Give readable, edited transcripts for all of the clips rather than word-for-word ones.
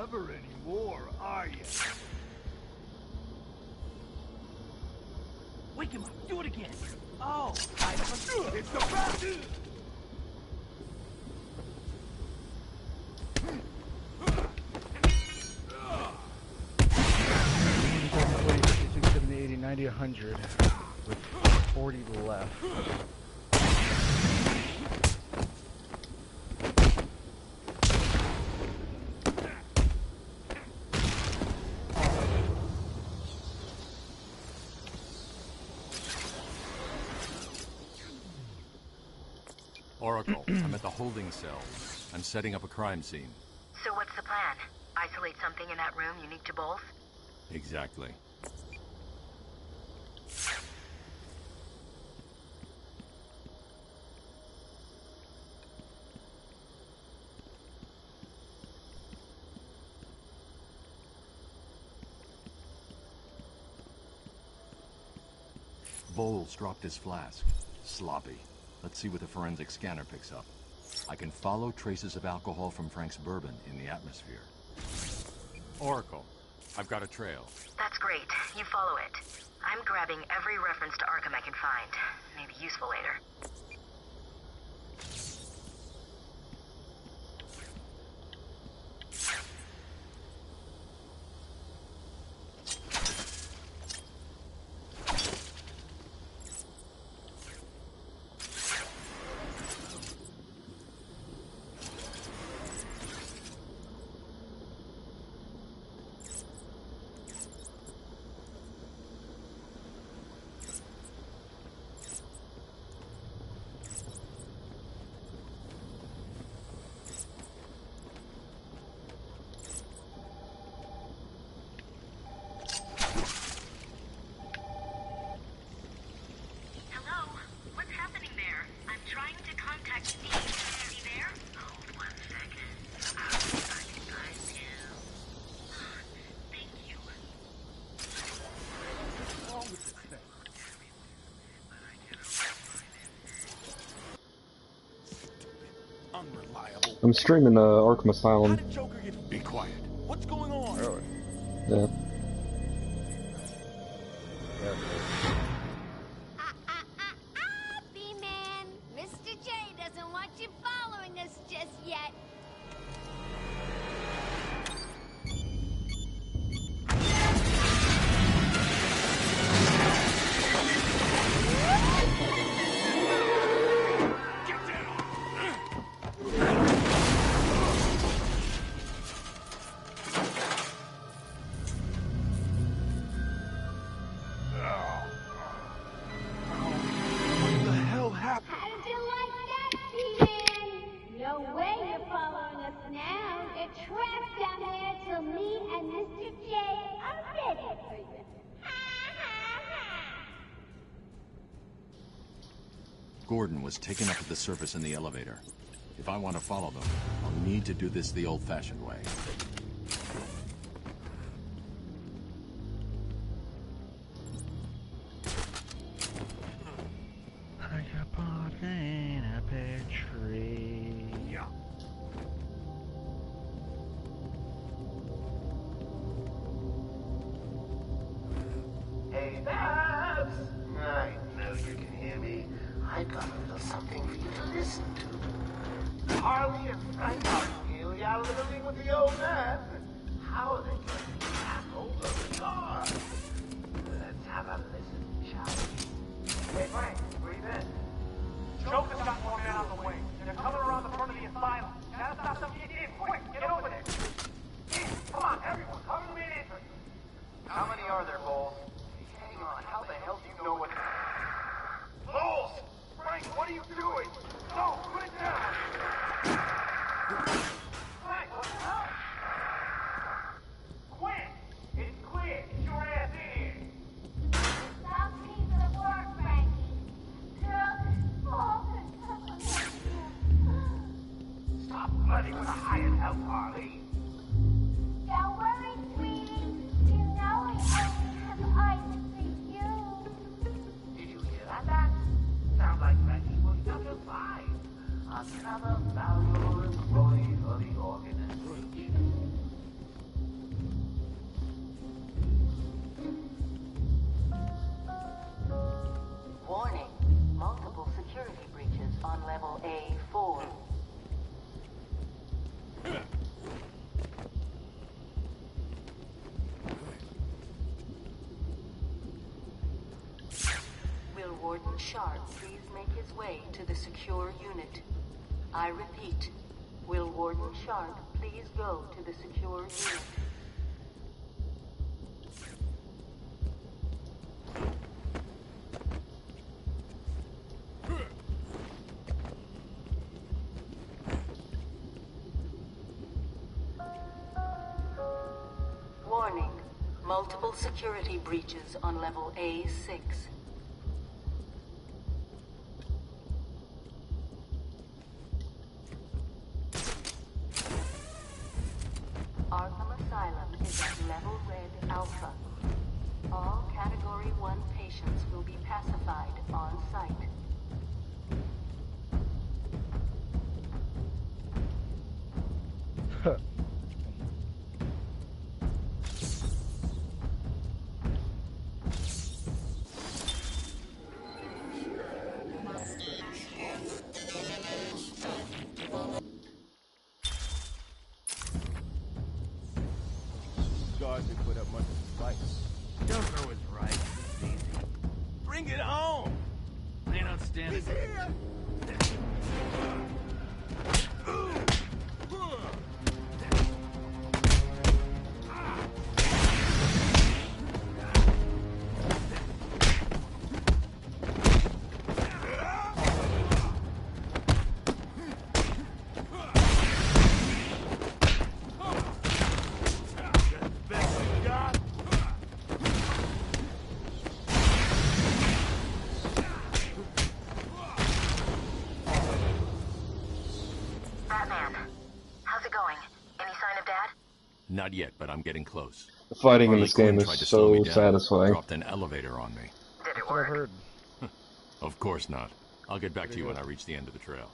clever anymore, are you? Wake him up. Do it again. Oh, it's the best. $70, 80, 90, 100 with 40 left. Oracle, I'm at the holding cell. I'm setting up a crime scene. So what's the plan? Isolate something in that room unique to both? Exactly. Bowles dropped his flask. Sloppy. Let's see what the forensic scanner picks up. I can follow traces of alcohol from Frank's bourbon in the atmosphere. Oracle, I've got a trail. That's great. You follow it. I'm grabbing every reference to Arkham I can find. Maybe useful later. I'm streaming Arkham Asylum. Be quiet. What's going on? Really? Yeah. B-Man, Mr. J doesn't want you following us just yet. Gordon was taken up to the surface in the elevator. If I want to follow them, I'll need to do this the old-fashioned way. I got bought in a pear tree. Yeah. Hey, Babs! I know you can hear me. I've got a little something for you to listen to. Harley and Frank are nearly out of the building with the old man. How are they going to tackle the car? Let's have a listen, shall we? Hey, Frank, breathe in. Joker's got more men on the way. They're coming around the front of the asylum. Gotta stop them. Get in, quick, get over there. In, come on, everyone, cover the main entrance. How many are there, Bowles? Hang on, how the hell do you know what... Bowles! Frank, what are you doing? No, put it down! Frank, what the hell? Quick! It's clear. Get your ass in here. Some piece of work, Frankie. Stop flirting with a hired help, Harley. Don't worry, sweetie. You know I only have eyes for you. Did you hear that? Sounds like Frankie was number 5. Another valuable employee for the organization. Warden Sharp please make his way to the secure unit? I repeat, will Warden Sharp please go to the secure unit? Warning. Multiple security breaches on level A6. Arkham Asylum is at level red alpha. All Category 1 patients will be pacified on site. Guards have put up much of a fight. Joker was right. It's easy. Bring it home! Plan on standing. He's here! Not yet, but I'm getting close. The fighting in Harley this game Quinn is tried to slow me so down, satisfying. dropped an elevator on me. Did it That's what I've work? heard. Of course not. I'll get back to you when I reach the end of the trail.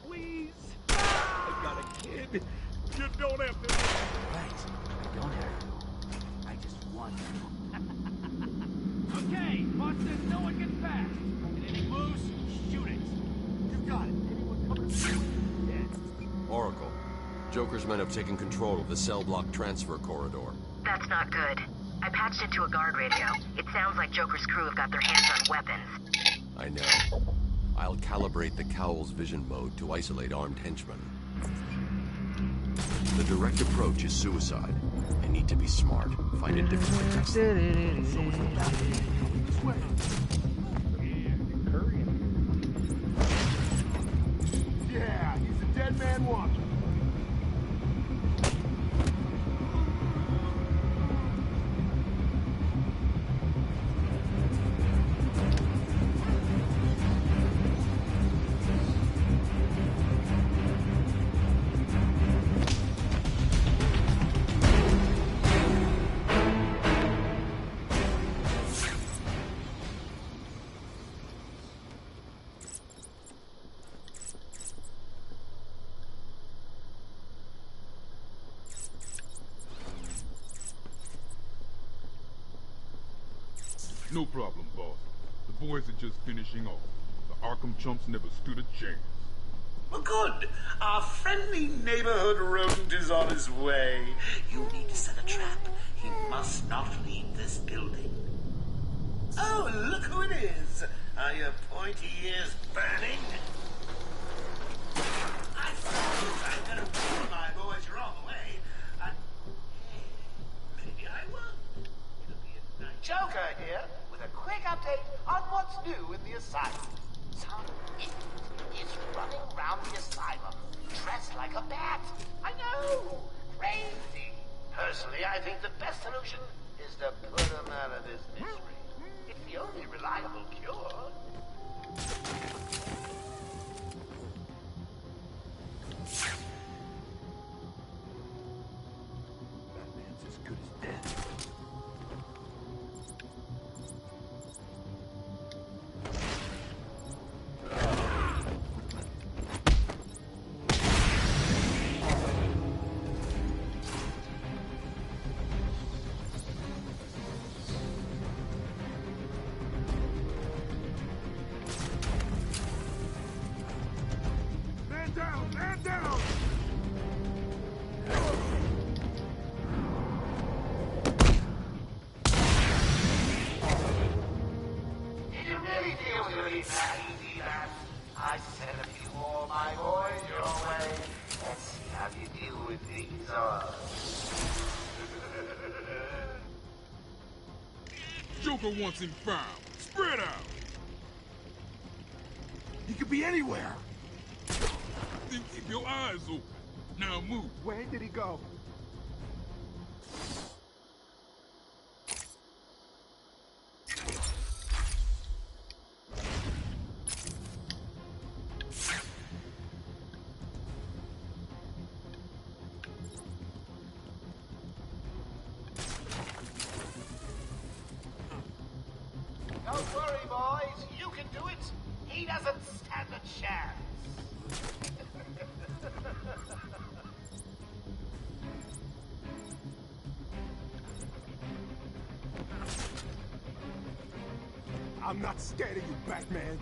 Please! I got a kid! You don't have to... Right. I don't have to. I just want to. Okay, watch this. No one gets past. And if he moves, shoot it. You got it. Anyone coming to you? Yeah. Oracle. Joker's men have taken control of the cell block transfer corridor. That's not good. I patched into a guard radio. It sounds like Joker's crew have got their hands on weapons. I know. I'll calibrate the Cowl's vision mode to isolate armed henchmen. The direct approach is suicide. I need to be smart. Find a different way to test them. Yeah, he's a dead man walking. No problem, boss. The boys are just finishing off. The Arkham chumps never stood a chance. Well, good. Our friendly neighborhood rodent is on his way. You need to set a trap. He must not leave this building. Oh, look who it is. Are your pointy ears burning? I suppose I'm going to warn my boys you're on the way. Hey, maybe I won't. It'll be a nice... Joker here, with a quick update on what's new in the asylum. Some idiot is running around the asylum, dressed like a bat. I know! Crazy! Personally, I think the best solution is to put him out of his misery. It's the only reliable cure. Batman's as good as dead. easy, lass. I sent a few more my boys your way. Let's see how you deal with these Joker wants him found. Spread out. He could be anywhere. Then keep your eyes open. Now move. Where did he go? Don't worry, boys. You can do it. He doesn't stand a chance. I'm not scared of you, Batman.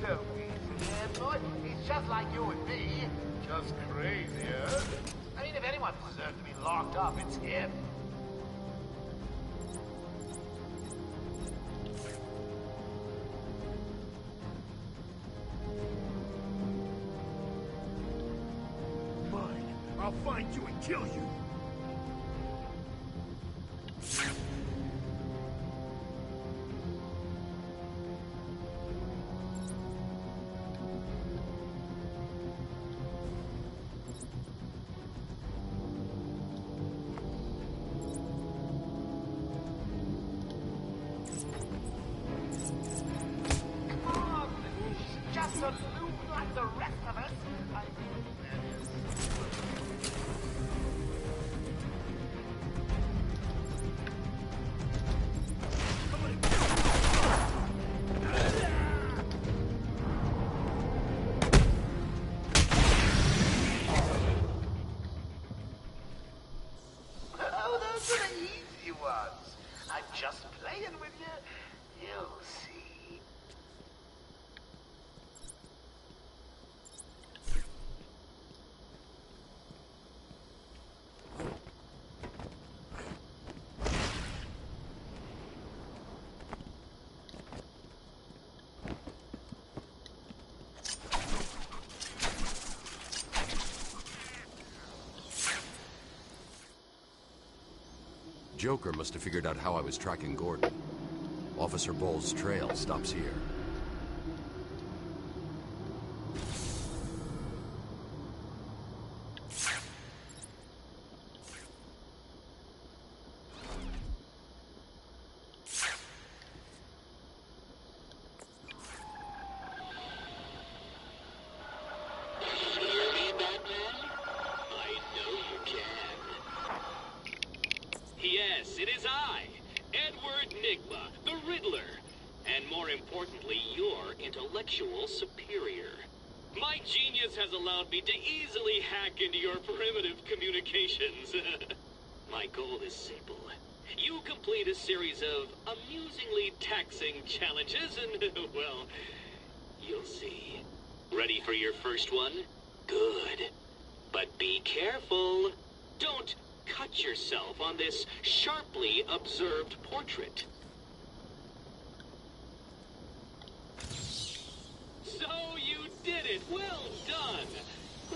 Don't be scared, boy. He's just like you and me. Just crazier. I mean, if anyone deserves to be locked up, it's him. Mine. I'll find you and kill you. Come on. He's just a loon like the rest of us. Oh, those are the easy ones. I'm just playing with you. You'll see. Joker must have figured out how I was tracking Gordon. Officer Bowles' trail stops here. Hear me, Batman? I know you can. Yes, it is I, Edward Nigma, the Riddler, and more importantly, your intellectual superior. My genius has allowed me to easily hack into your primitive communications. My goal is simple. You complete a series of amusingly taxing challenges and, well, you'll see. Ready for your first one? Good. But be careful. Don't cut yourself on this sharply observed portrait. So you did it! Well done!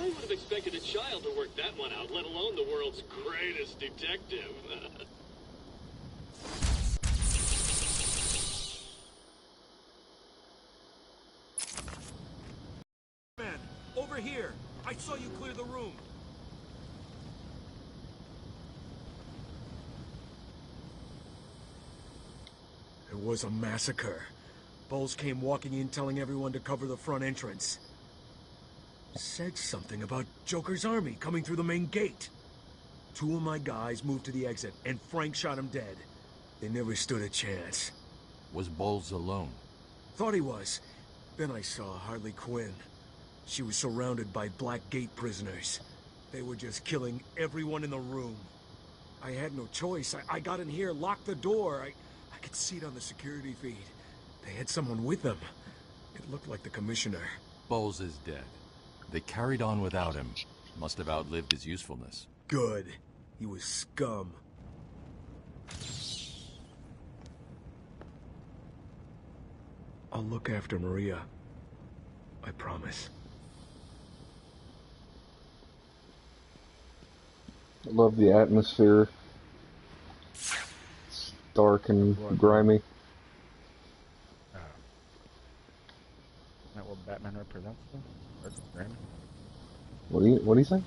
I would have expected a child to work that one out, let alone the world's greatest detective. Man, over here. I saw you clear the room. It was a massacre. Bowles came walking in telling everyone to cover the front entrance. Said something about Joker's army coming through the main gate. Two of my guys moved to the exit, and Frank shot him dead. They never stood a chance. Was Bowles alone? Thought he was. Then I saw Harley Quinn. She was surrounded by Black Gate prisoners. They were just killing everyone in the room. I had no choice. I got in here, locked the door. I I could see it on the security feed. They had someone with them. It looked like the commissioner. Bowles is dead. They carried on without him. Must have outlived his usefulness. Good. He was scum. I'll look after Maria. I promise. I love the atmosphere. It's dark and grimy. Isn't that what Batman represents, though? Dark and grimy? What do you say?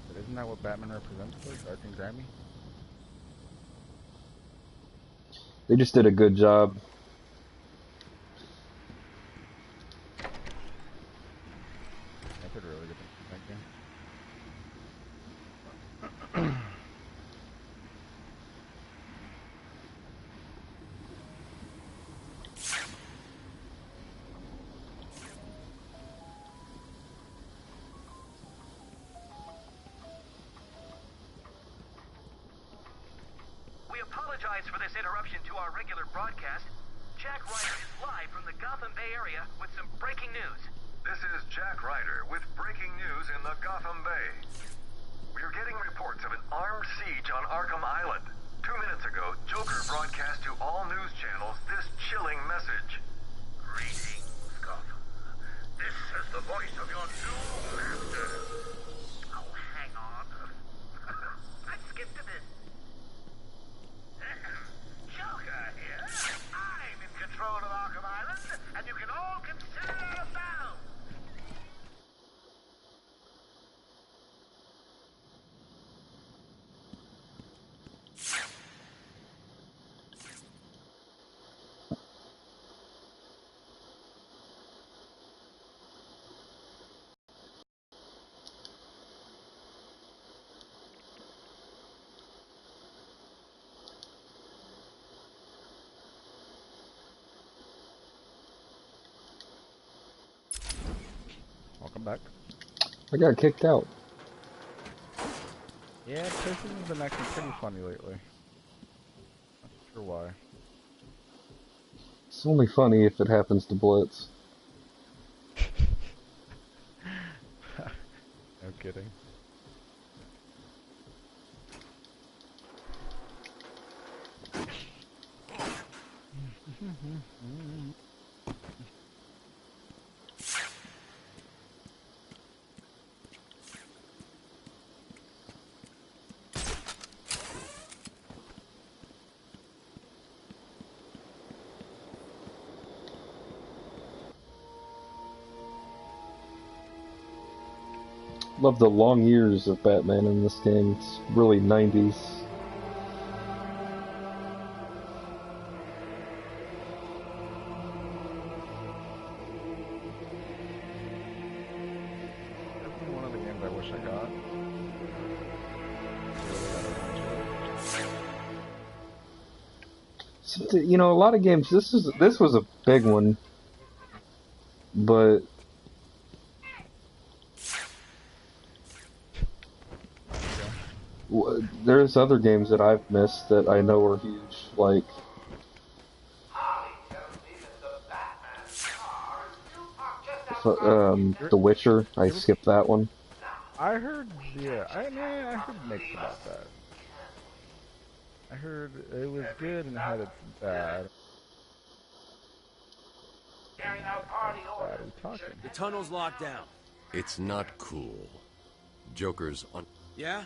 But isn't that what Batman represents, though? Dark and grimy? They just did a good job. I did a really good thing that game. We apologize for this interruption to our regular broadcast. Jack Ryder is live from the Gotham Bay area with some breaking news. This is Jack Ryder with breaking news in the Gotham Bay. We are getting reports of an armed siege on Arkham Island. 2 minutes ago, Joker broadcast to all news channels this chilling message. Greetings, Gotham. This is the voice of your new master. Oh, hang on. I skipped a bit. Joker here. I'm in control of Arkham Island, and you can all consider yourselves. Welcome back. I got kicked out. Yeah, Prison's been acting pretty funny lately. Not sure why. It's only funny if it happens to Blitz. No kidding. Love the long years of Batman in this game. It's really 90s. Definitely one of the games I wish I got. So, you know, a lot of games. This was a big one, but there's other games that I've missed that I know are huge, like The Witcher. I skipped that one. I heard, yeah, I heard mixed about that. I heard it was good and had its bad. Carrying out party orders. Talking. The tunnel's locked down. It's not cool. Joker's on. Yeah?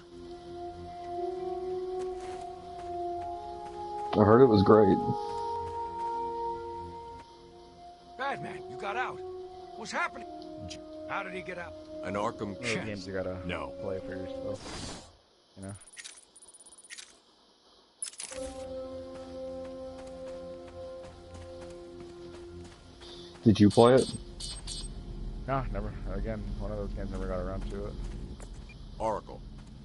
I heard it was great. Batman, you got out. What's happening? How did he get out? An Arkham Those games you gotta No. play for yourself. You know? Did you play it? No, never. Again, one of those games never got around to it. Oracle.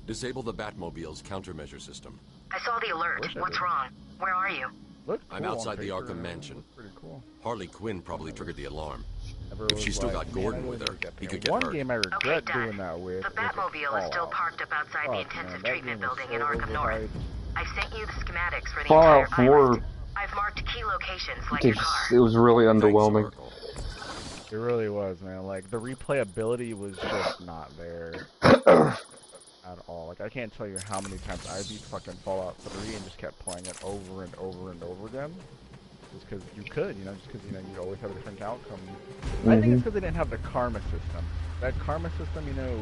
Disable the Batmobile's countermeasure system. I saw the alert. What's wrong? Where are you? Look, I'm cool outside on the paper. Arkham Mansion. Pretty cool. Harley Quinn probably triggered the alarm. Never If was she still like, got man, Gordon I with her, really got he paid. could get One hurt. game I regret Okay, doing that with. The was Batmobile is still Fallout. parked up outside the Fuck, intensive man, that treatment game was building so in Arkham North. overhyped. I sent you the schematics for the Fallout entire 4, island. I've marked key locations like your car. it was really underwhelming. It really was, man. Like, the replayability was just not there at all. Like, I can't tell you how many times I beat fucking Fallout 3 and just kept playing it over and over and over again. Just because you could, you know, just because, you know, you'd always have a different outcome. I think it's because they didn't have the karma system. That karma system, you know,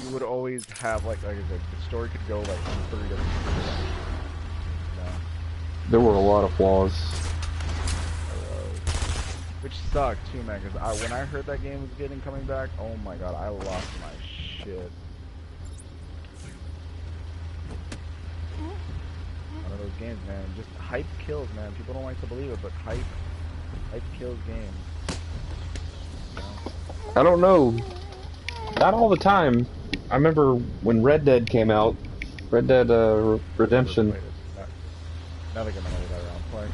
you would always have, like I said, the story could go, like, in 3 different ways. You know? There were a lot of flaws. Which sucked too, man, because when I heard that game was coming back, oh my god, I lost my shit. One of those games, man. Just hype kills, man. People don't like to believe it, but hype kills games. You know? I don't know. Not all the time. I remember when Red Dead came out. Red Dead Redemption. Another game I never got around playing.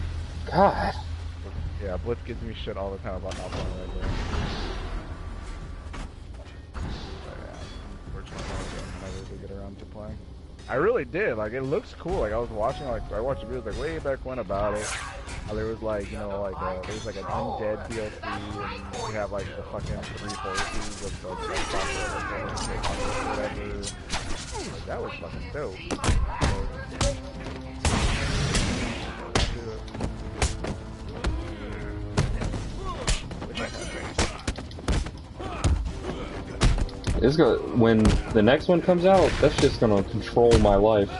God. Yeah, Blitz gives me shit all the time about not playing Red Dead. But yeah, unfortunately, I never really get around to playing. I really did. Like, it looks cool. Like, I was watching, like, I watched videos, like, way back when about it. How there was, like, you know, like, there was, like, an undead DLC, and you have, like, the fucking 3 forces of the whatever. Like, that was fucking dope. It's gonna, when the next one comes out, that's just gonna control my life.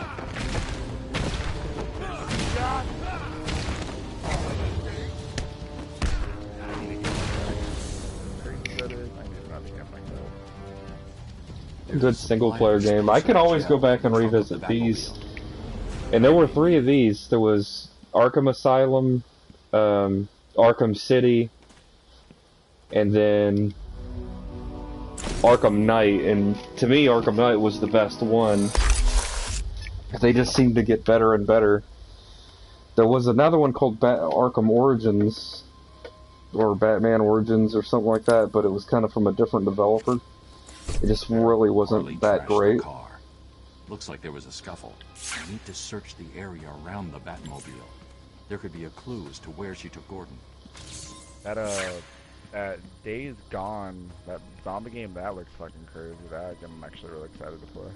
Good single player game. I can always go back and revisit these. And there were 3 of these. There was Arkham Asylum, Arkham City, and then Arkham Knight, and to me Arkham Knight was the best one. They just seemed to get better and better. There was another one called Arkham Origins, or Batman Origins or something like that, but it was kind of from a different developer. It just really wasn't that great. Looks like there was a scuffle. I need to search the area around the Batmobile. There could be a clue as to where she took Gordon. That Days Gone, that zombie game, that looks fucking crazy. That I'm actually really excited to play.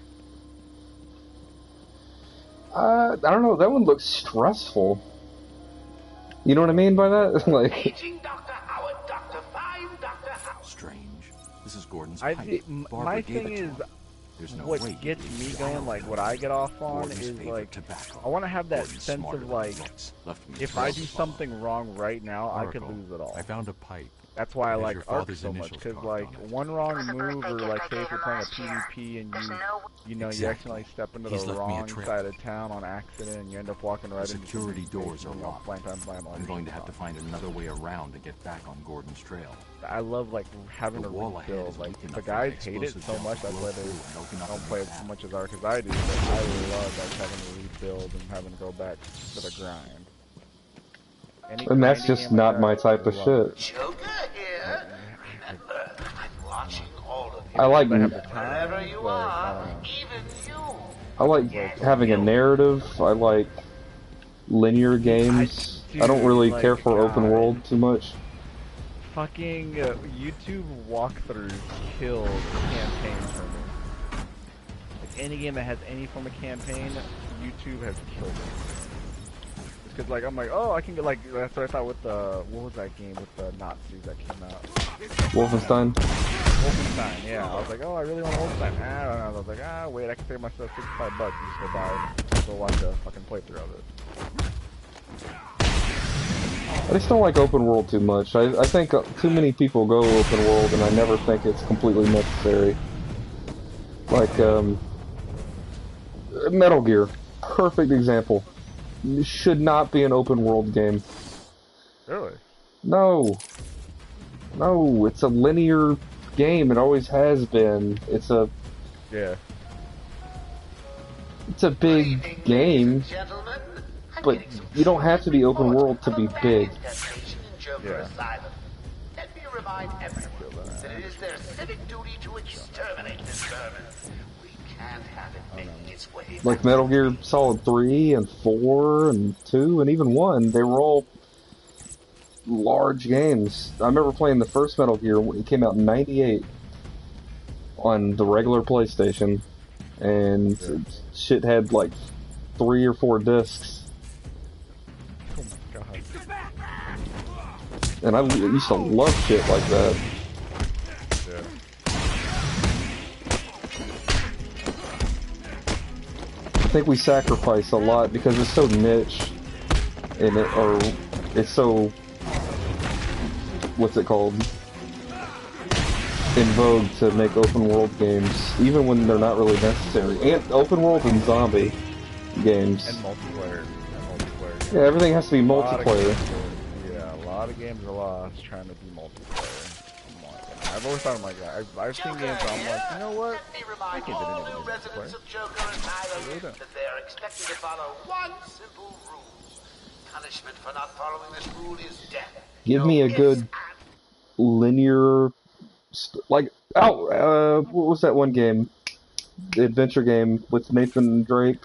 I don't know, that one looks stressful. You know what I mean by that? Like, strange. This is Gordon's my thing is, what gets me going, like what I get off on is like, I want to have that sense of like, if I do something wrong right now, I could lose it all. I found a pipe. That's why I like Ark so much, because like one wrong move, or like say if you're playing a PvP and you accidentally step into the wrong side of town on accident and you end up walking right into security doors are locked. I'm going to have to find another way around to get back on Gordon's trail. I love like having to rebuild. Like the guys hate it so much, that's why they don't play it as much as Ark as I do. But I love like having to rebuild and having to go back to the grind. And that's just not my type of shit. Joker here. I'm watching all of you. I like wherever you are, even you. I like having a narrative. I like linear games. I don't really care for open world too much. Fucking YouTube walkthroughs kill campaigns for me. Like any game that has any form of campaign, YouTube has killed it. Because like I'm like, oh, I can get like, that's what I thought with the, what was that game with the Nazis that came out? Wolfenstein. Wolfenstein, yeah. I was like, oh, I really want Wolfenstein. I don't know. I was like, ah, wait, I can save myself $65 and just go buy, go watch a fucking playthrough of it. I just don't like open world too much. I think too many people go open world, and I never think it's completely necessary. Like Metal Gear, perfect example. Should not be an open world game. Really? No. No, it's a linear game. It always has been. It's a... Yeah. It's a big game, but you don't have to be open world to be big. Yeah. Let me remind everyone that it is their civic duty to exterminate this vermin. We can't have it making its way Like back. Metal Gear Solid 3 and 4 and 2 and even 1, they were all large games. I remember playing the first Metal Gear when it came out in '98 on the regular PlayStation, and shit had like 3 or 4 discs. Oh my god. And I used to love shit like that. Yeah. I think we sacrifice a lot because it's so niche, and it's so, what's it called, in vogue to make open world games, even when they're not really necessary. And open world and zombie games. And multiplayer. Yeah, everything has to be multiplayer. Yeah, a lot of games are lost trying to be multiplayer. I've always thought, like, I've seen games where I'm like, you know what? I can't do any of Residents of Joker Asylum that they are expected to follow one simple rule. Punishment for not following this rule is death. Give me a good linear, like, what was that one game? The adventure game with Nathan Drake.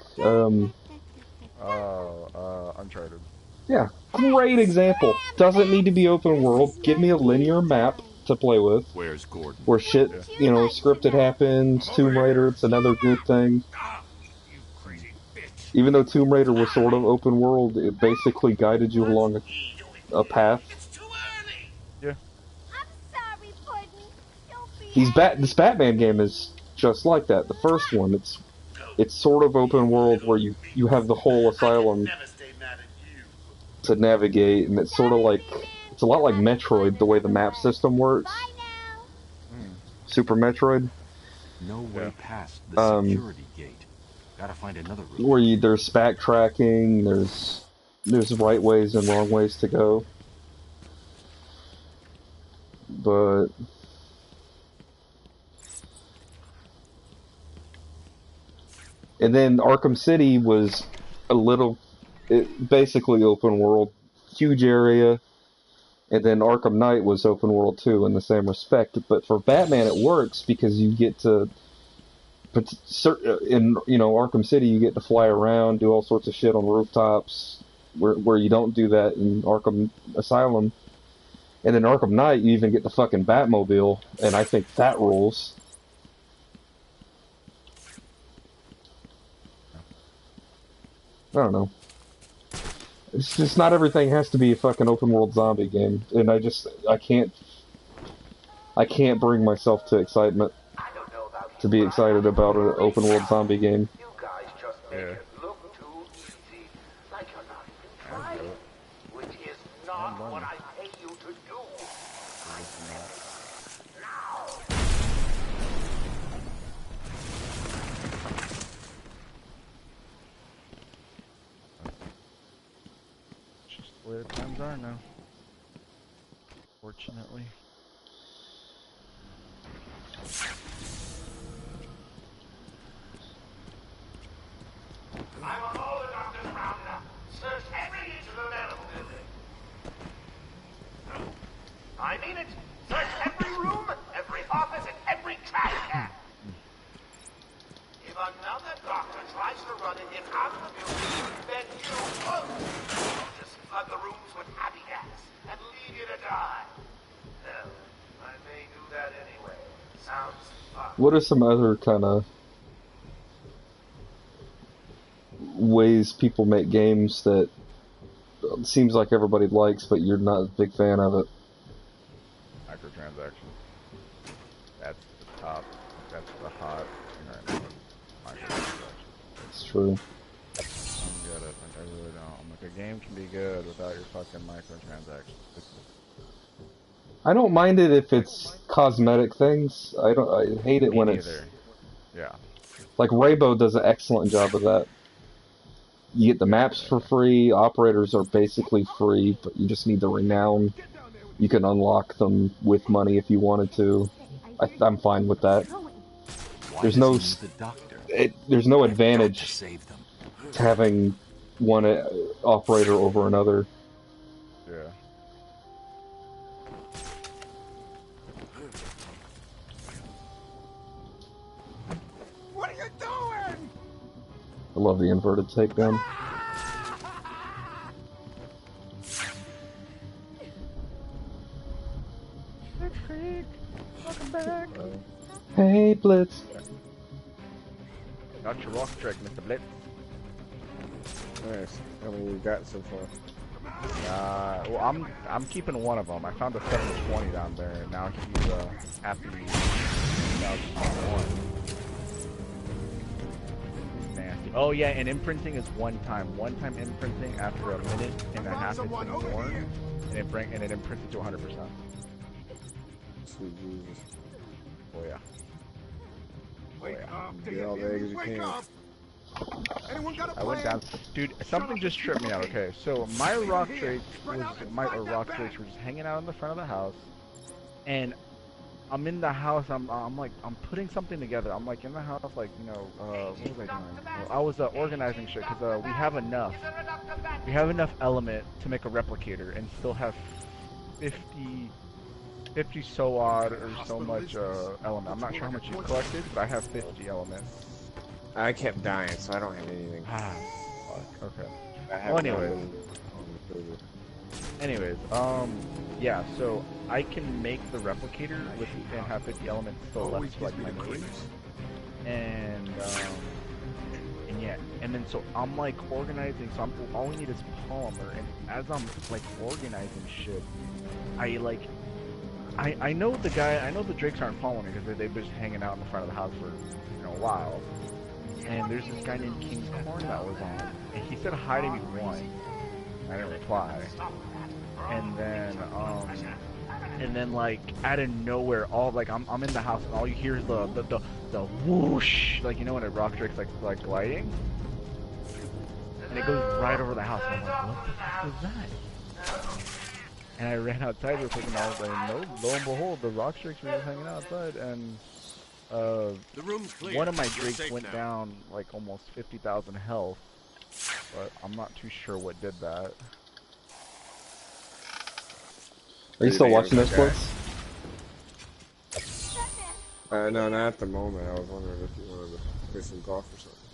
Uncharted. Yeah, great example. Doesn't need to be open world. Give me a linear map to play with. Where's Gordon? Where shit, you know, scripted happens. Tomb Raider, it's another good thing. Even though Tomb Raider was sort of open world, it basically guided you along a path. Yeah. This Batman game is just like that. The first one, it's sort of open world where you have the whole asylum to navigate, and it's sort of like, it's a lot like Metroid, the way the map system works. Super Metroid. No way past the security gate. Gotta find another route. Where there's backtracking, there's right ways and wrong ways to go. But and then Arkham City was basically open world, huge area, and then Arkham Knight was open world too in the same respect. But for Batman, it works because you get to, in Arkham City, you get to fly around, do all sorts of shit on rooftops, where you don't do that in Arkham Asylum. And in Arkham Knight, you even get the fucking Batmobile, and I think that rules. I don't know. It's just not everything has to be a fucking open world zombie game, and I can't bring myself to excitement to be excited about an open world zombie game. Yeah. Which is not what I pay you to do. Just the way the times are now. Fortunately. I want all the doctors around now. Search every inch of the medical building. I mean it. Search every room, every office, and every trash can. If another doctor tries to run it in out of the building, then you won't. I'll just flood the rooms with happy gas and leave you to die. Hell, I may do that anyway. Sounds fun. What are some other kind of ways people make games that seems like everybody likes, but you're not a big fan of it? Microtransactions. That's the top. That's the hot thing right now. Microtransactions. It's true. I don't get it. Like, I really don't. I'm like, a game can be good without your fucking microtransactions. I don't mind it if it's cosmetic things. I hate it when it's... Yeah. Like Rainbow does an excellent job of that. You get the maps for free, operators are basically free, but you just need the renown. You can unlock them with money if you wanted to. I'm fine with that. There's no advantage to having one operator over another. Yeah. What are you doing? I love the inverted takedown. Welcome back. Hey, Blitz. Got your rock trick, Mr. Blitz. Nice. How many you got so far? Well, I'm keeping one of them. I found a 720 down there, and now he's happy. Nasty. Oh yeah, and imprinting is one time. One time imprinting after a minute and a half it's been worn, and it imprints it to 100%. Sweet Jesus. Oh yeah. Wake up, Get all the eggs you can. Anyone got a plan? I went down, dude. Something just tripped me out. Okay, so my rock drakes were just hanging out in the front of the house, and I'm in the house. I'm putting something together. I'm like in the house, like what was I doing? I was organizing shit because we have enough element to make a replicator and still have 50 so odd or so much element. I'm not sure how much you collected, but I have 50 elements. I kept dying, so I don't have anything. Okay. Well, anyways, yeah, so I can make the replicator with and have 50 elements still left to like my needs. And yeah, and then so I'm like organizing, so all we need is polymer, and as I'm like organizing shit, I know the drakes aren't following me because they've been just hanging out in the front of the house for a while. And there's this guy named King Corn that was on, and he said hi to me once. I didn't reply. And then like out of nowhere, all like I'm in the house and all you hear is the whoosh, like when a rock drake's like gliding, and it goes right over the house. And I'm like, what the fuck was that? And I ran outside real quick, and I was like, no, lo and behold, the rock drakes were just hanging outside, and the room's clear. one of my drakes went down like almost 50,000 health, but I'm not too sure what did that. Are you still watching this, Blitz? No, not at the moment. I was wondering if you wanted to play some golf or something.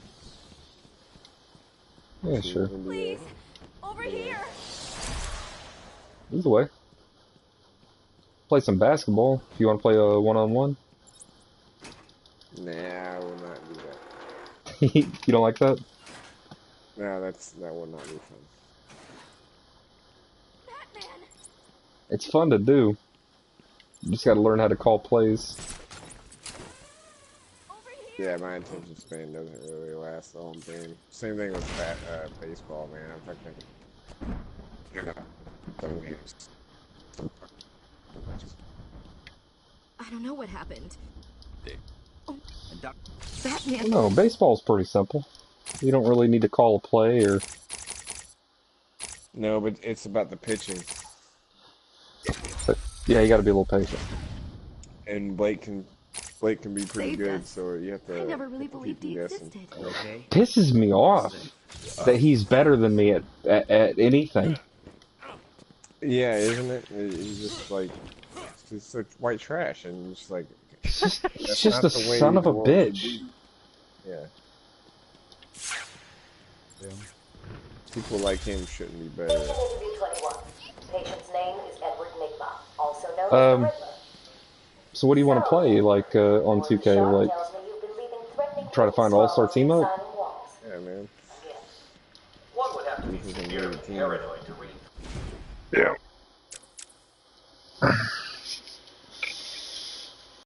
Yeah, sure. Please, over here. Either way. Play some basketball if you want to play a one-on-one. Nah, I will not do that. You don't like that? No, that will not be fun. Batman. It's fun to do. You just gotta learn how to call plays. Yeah, my attention span doesn't really last the whole game. Same thing with baseball, man. I'm fucking, some games. I don't know what happened. Oh. Batman. No, baseball's pretty simple. You don't really need to call a play or... No, but it's about the pitching. But, yeah, you gotta be a little patient. And Blake can be pretty good, so you have to... I never really believed he existed. Okay. Pisses me off that he's better than me at anything. Yeah, isn't it? He's just like... He's such white trash, and just like... He's just a son of a bitch. Yeah. People like him shouldn't be better. Patient's name is Edward Nigma, also known as the Riddler. So what do you want to play, like, on 2K, like, try to find all-star team up? Yeah, man. One would have to be scared and paranoid to read. Yeah.